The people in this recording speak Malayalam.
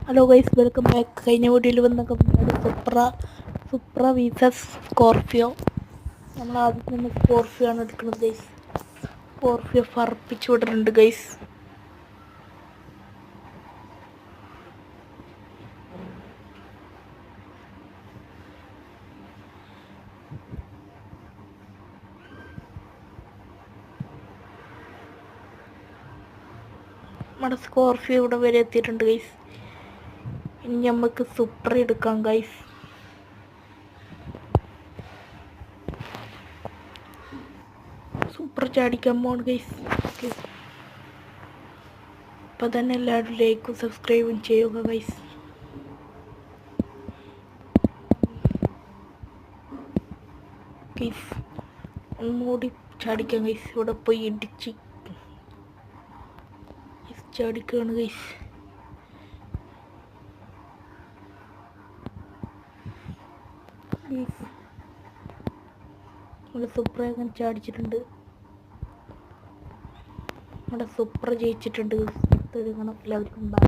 Hello guys, welcome back. കഴിഞ്ഞ വീഡിയോയിൽ വന്നൊക്കെ സുപ്ര വീസസ് സ്കോർപിയോ. നമ്മൾ ആദ്യം തന്നെ സ്കോർപിയോ ആണ് എടുക്കുന്നത് ഗൈസ്. സ്കോർപിയോ ഫർപ്പിച്ചു വിട്ടിട്ടുണ്ട് ഗൈസ്. നമ്മുടെ സ്കോർപിയോ ഇവിടെ വരെ എത്തിയിട്ടുണ്ട് ഗൈസ്. ഇനി നമുക്ക് സുപ്ര എടുക്കാം ഗൈസ്. സൂപ്പർ ചാടിക്കാൻ പോണ് ഗൈസ്. അപ്പം തന്നെ എല്ലാവരും ലൈക്കും സബ്സ്ക്രൈബും ചെയ്യുക ഗൈസ്. ഗൈസ് ഒന്നുകൂടി ചാടിക്കാം ഗൈസ്. ഇവിടെ പോയി ഇടിച്ച് ചാടിക്കാണ് ഗൈസ്. നമ്മുടെ സുപ്രയൊക്കെ ചാടിച്ചിട്ടുണ്ട്. നമ്മുടെ സുപ്ര ജയിച്ചിട്ടുണ്ട്. എല്ലാവർക്കും ബൈ.